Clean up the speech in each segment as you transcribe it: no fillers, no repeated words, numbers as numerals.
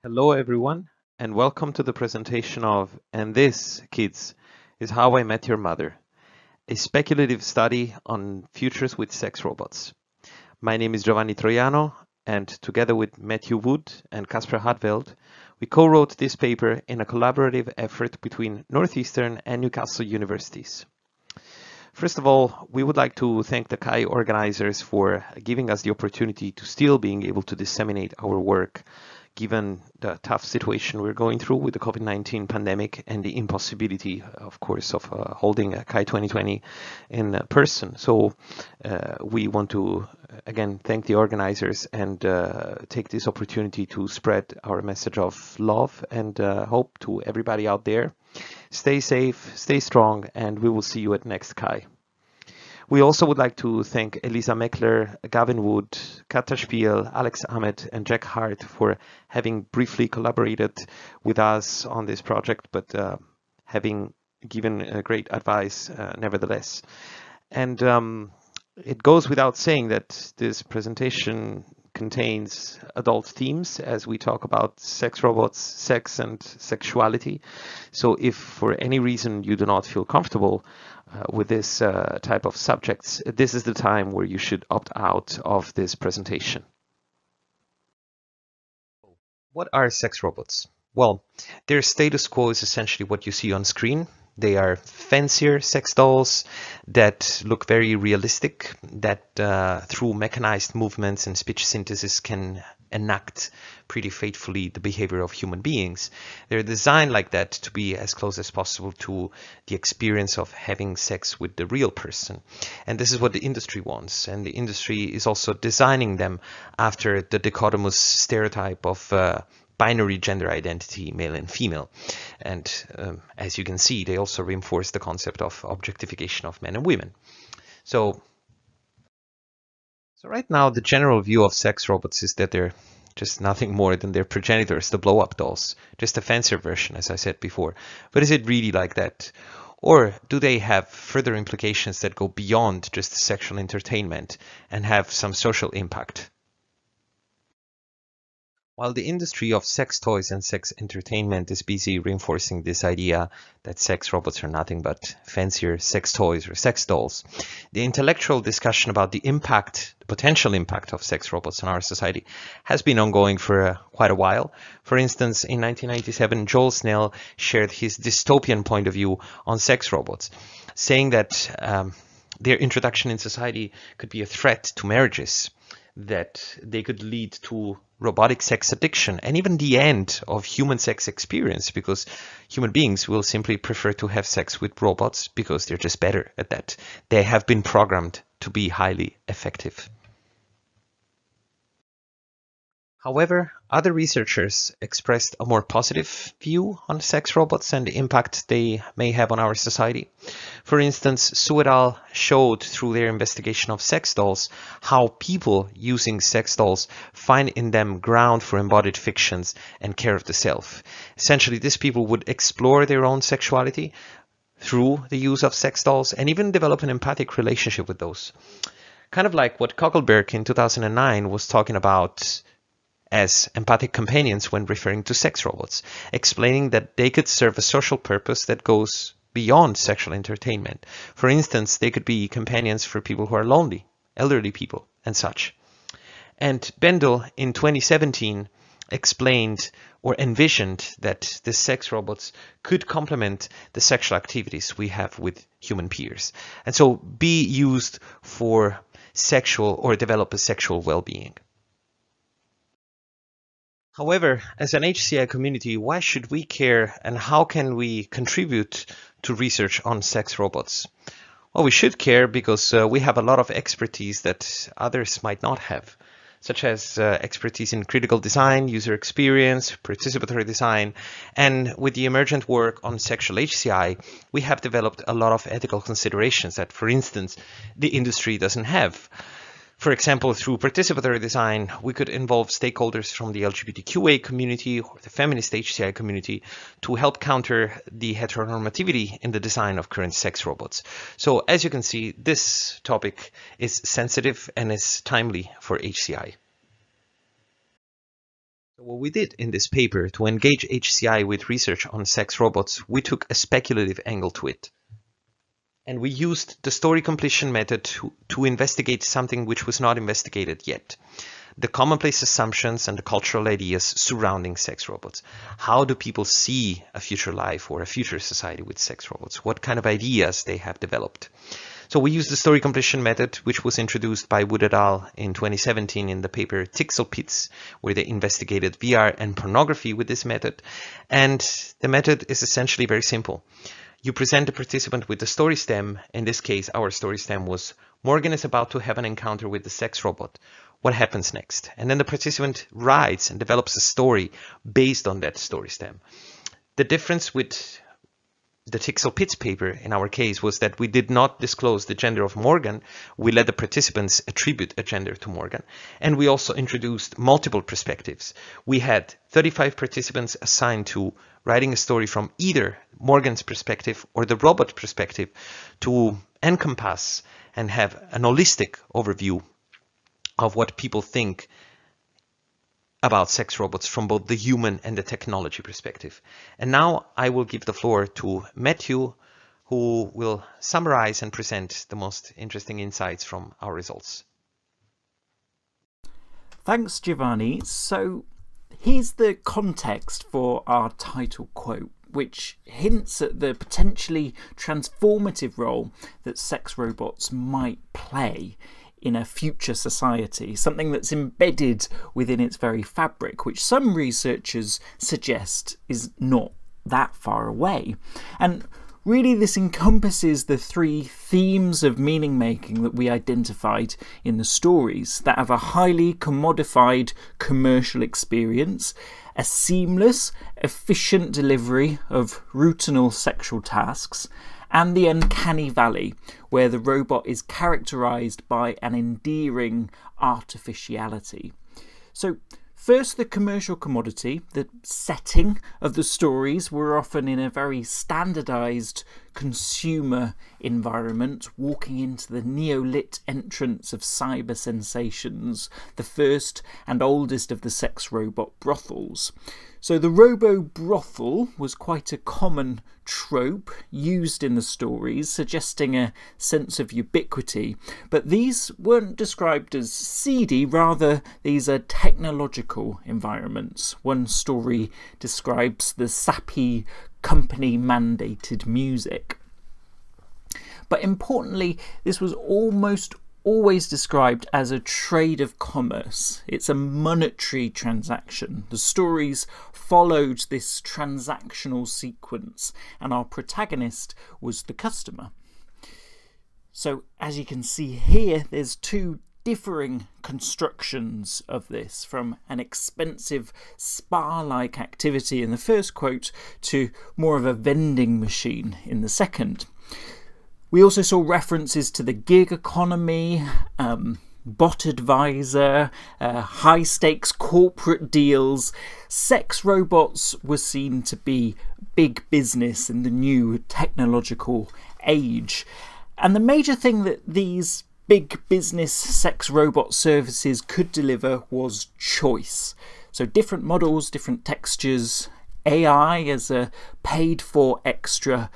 Hello, everyone, and welcome to the presentation of And This, Kids, is How I Met Your Mother, a speculative study on futures with sex robots. My name is Giovanni Troiano, and together with Matthew Wood and Casper Harteveld, we co-wrote this paper in a collaborative effort between Northeastern and Newcastle universities. First of all, we would like to thank the CHI organizers for giving us the opportunity to still being able to disseminate our work given the tough situation we're going through with the COVID-19 pandemic and the impossibility, of course, of holding a CHI 2020 in person. So we want to, again, thank the organizers and take this opportunity to spread our message of love and hope to everybody out there. Stay safe, stay strong, and we will see you at next CHI. We also would like to thank Elisa Meckler, Gavin Wood, Katja Spiel, Alex Ahmed, and Jack Hart for having briefly collaborated with us on this project, but having given great advice nevertheless. And it goes without saying that this presentation contains adult themes as we talk about sex robots, sex and sexuality. So if for any reason you do not feel comfortable with this type of subjects, this is the time where you should opt out of this presentation. What are sex robots? Well, their status quo is essentially what you see on screen. They are fancier sex dolls that look very realistic, that through mechanized movements and speech synthesis can enact pretty faithfully the behavior of human beings. They're designed like that to be as close as possible to the experience of having sex with the real person. And this is what the industry wants. And the industry is also designing them after the dichotomous stereotype of binary gender identity, male and female. And as you can see, they also reinforce the concept of objectification of men and women. So right now, the general view of sex robots is that they're just nothing more than their progenitors, the blow-up dolls, just a fancier version, as I said before. But is it really like that? Or do they have further implications that go beyond just sexual entertainment and have some social impact? While the industry of sex toys and sex entertainment is busy reinforcing this idea that sex robots are nothing but fancier sex toys or sex dolls, the intellectual discussion about the impact, the potential impact of sex robots on our society has been ongoing for quite a while. For instance, in 1997, Joel Snell shared his dystopian point of view on sex robots, saying that their introduction in society could be a threat to marriages, that they could lead to robotic sex addiction and even the end of human sex experience, because human beings will simply prefer to have sex with robots because they're just better at that. They have been programmed to be highly effective. However, other researchers expressed a more positive view on sex robots and the impact they may have on our society. For instance, Su et al. Showed through their investigation of sex dolls how people using sex dolls find in them ground for embodied fictions and care of the self. Essentially, these people would explore their own sexuality through the use of sex dolls and even develop an empathic relationship with those. Kind of like what Kogelberg in 2009 was talking about as empathic companions when referring to sex robots, explaining that they could serve a social purpose that goes beyond sexual entertainment. For instance, they could be companions for people who are lonely, elderly people, and such. And Bendel in 2017 explained or envisioned that the sex robots could complement the sexual activities we have with human peers, and so be used for sexual or develop a sexual well-being. However, as an HCI community, why should we care and how can we contribute to research on sex robots? Well, we should care because we have a lot of expertise that others might not have, such as expertise in critical design, user experience, participatory design, and with the emergent work on sexual HCI, we have developed a lot of ethical considerations that, for instance, the industry doesn't have. For example, through participatory design, we could involve stakeholders from the LGBTQA community or the feminist HCI community to help counter the heteronormativity in the design of current sex robots. So as you can see, this topic is sensitive and is timely for HCI. What we did in this paper to engage HCI with research on sex robots, we took a speculative angle to it. And we used the story completion method to investigate something which was not investigated yet. The commonplace assumptions and the cultural ideas surrounding sex robots. How do people see a future life or a future society with sex robots? What kind of ideas they have developed? So we used the story completion method, which was introduced by Wood et al. In 2017 in the paper Tixel Pits, where they investigated VR and pornography with this method. And the method is essentially very simple. You present the participant with the story stem. In this case, our story stem was Morgan is about to have an encounter with the sex robot. What happens next? And then the participant writes and develops a story based on that story stem. The difference with the Tixel Pits paper in our case was that we did not disclose the gender of Morgan. We let the participants attribute a gender to Morgan. And we also introduced multiple perspectives. We had 35 participants assigned to writing a story from either Morgan's perspective or the robot perspective to encompass and have an holistic overview of what people think about sex robots from both the human and the technology perspective. And now I will give the floor to Matthew, who will summarize and present the most interesting insights from our results. Thanks, Giovanni. So here's the context for our title quote, which hints at the potentially transformative role that sex robots might play in a future society, something that's embedded within its very fabric, which some researchers suggest is not that far away. And really this encompasses the three themes of meaning making that we identified in the stories, that have a highly commodified commercial experience, a seamless, efficient delivery of routinal sexual tasks, and the Uncanny Valley, where the robot is characterised by an endearing artificiality. So first, the commercial commodity. The setting of the stories were often in a very standardised consumer environment, walking into the neolit entrance of cyber sensations, the first and oldest of the sex robot brothels. So the robo-brothel was quite a common trope used in the stories, suggesting a sense of ubiquity. But these weren't described as seedy, rather these are technological environments. One story describes the sappy company-mandated music. But importantly, this was almost always described as a trade of commerce. It's a monetary transaction. The stories followed this transactional sequence, and our protagonist was the customer. So as you can see here, there's two differing constructions of this, from an expensive spa-like activity in the first quote to more of a vending machine in the second. We also saw references to the gig economy, bot advisor, high-stakes corporate deals. Sex robots were seen to be big business in the new technological age. And the major thing that these big business sex robot services could deliver was choice. So different models, different textures, AI as a paid-for extra,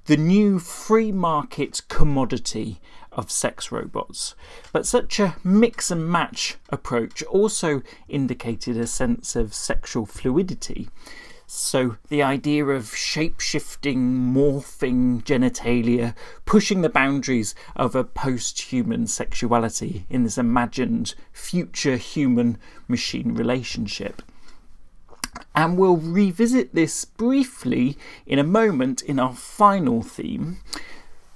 the new free market commodity of sex robots. But such a mix and match approach also indicated a sense of sexual fluidity. So the idea of shape-shifting, morphing genitalia, pushing the boundaries of a post-human sexuality in this imagined future human-machine relationship. And we'll revisit this briefly in a moment in our final theme.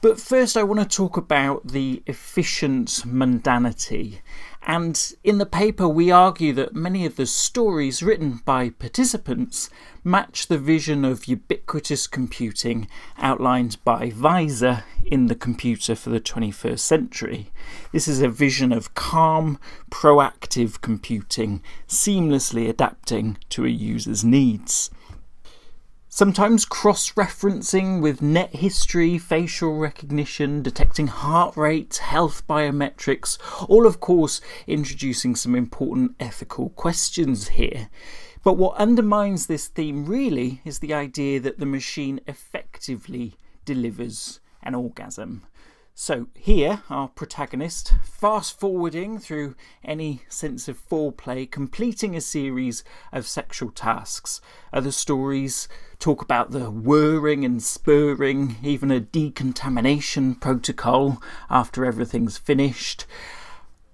But first I want to talk about the efficient mundanity. And in the paper we argue that many of the stories written by participants match the vision of ubiquitous computing outlined by Weiser in The Computer for the 21st Century. This is a vision of calm, proactive computing, seamlessly adapting to a user's needs. sometimes cross-referencing with net history, facial recognition, detecting heart rate, health biometrics, all of course introducing some important ethical questions here. But what undermines this theme really is the idea that the machine effectively delivers an orgasm. So here, our protagonist, fast-forwarding through any sense of foreplay, completing a series of sexual tasks. Other stories talk about the whirring and spurring, even a decontamination protocol after everything's finished.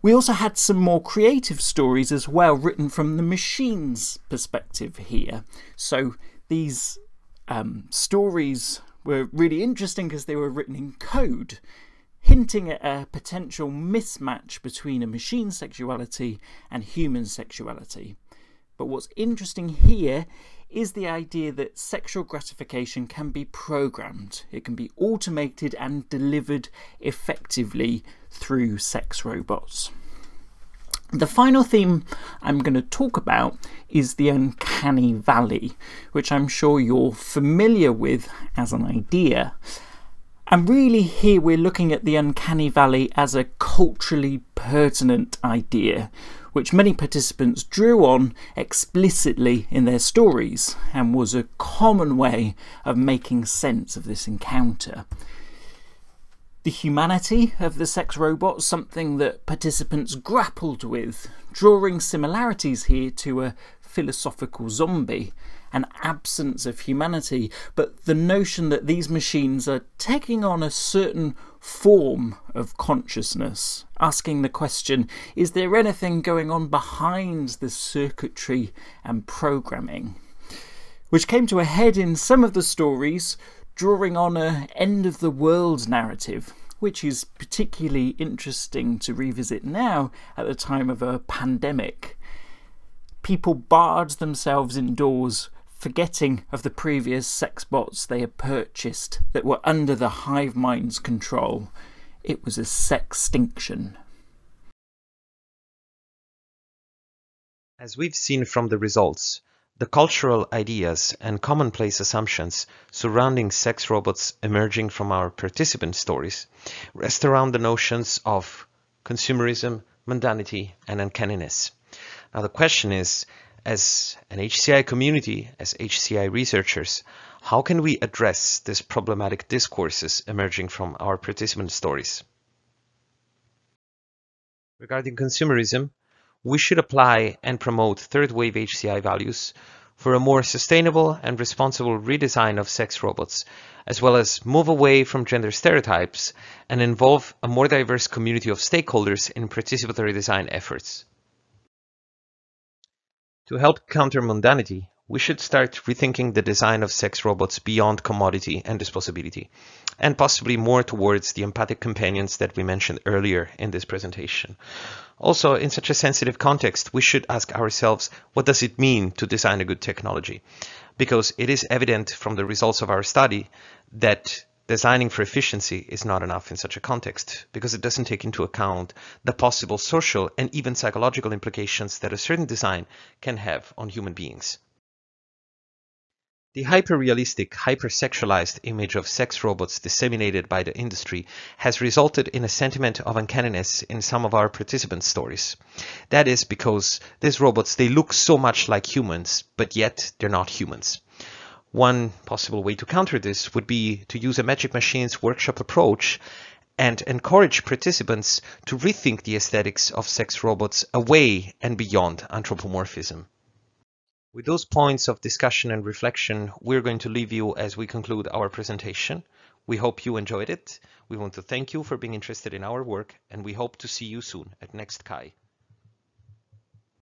We also had some more creative stories as well, written from the machine's perspective here. So these stories were really interesting because they were written in code, hinting at a potential mismatch between a machine sexuality and human sexuality. But what's interesting here is the idea that sexual gratification can be programmed. It can be automated and delivered effectively through sex robots. The final theme I'm going to talk about is the Uncanny Valley, which I'm sure you're familiar with as an idea. And really here we're looking at the Uncanny Valley as a culturally pertinent idea, which many participants drew on explicitly in their stories, and was a common way of making sense of this encounter. The humanity of the sex robots, something that participants grappled with, drawing similarities here to a philosophical zombie, an absence of humanity, but the notion that these machines are taking on a certain form of consciousness, asking the question, is there anything going on behind the circuitry and programming? Which came to a head in some of the stories, drawing on an end-of-the-world narrative, which is particularly interesting to revisit now at the time of a pandemic. People barred themselves indoors, forgetting of the previous sex bots they had purchased that were under the hive mind's control. It was a sextinction. As we've seen from the results, the cultural ideas and commonplace assumptions surrounding sex robots emerging from our participant stories rest around the notions of consumerism, mundanity, and uncanniness. Now the question is, as an HCI community, as HCI researchers, how can we address these problematic discourses emerging from our participant stories? Regarding consumerism, we should apply and promote third-wave HCI values for a more sustainable and responsible redesign of sex robots, as well as move away from gender stereotypes and involve a more diverse community of stakeholders in participatory design efforts. To help counter mundanity, we should start rethinking the design of sex robots beyond commodity and disposability, and possibly more towards the empathic companions that we mentioned earlier in this presentation. Also, in such a sensitive context, we should ask ourselves, what does it mean to design a good technology? Because it is evident from the results of our study that designing for efficiency is not enough in such a context, because it doesn't take into account the possible social and even psychological implications that a certain design can have on human beings. The hyper-realistic, hyper-sexualized image of sex robots disseminated by the industry has resulted in a sentiment of uncanniness in some of our participant stories. That is because these robots, they look so much like humans, but yet they're not humans. One possible way to counter this would be to use a Magic Machines workshop approach and encourage participants to rethink the aesthetics of sex robots away and beyond anthropomorphism. With those points of discussion and reflection, we're going to leave you as we conclude our presentation. We hope you enjoyed it. We want to thank you for being interested in our work, and we hope to see you soon at next CHI.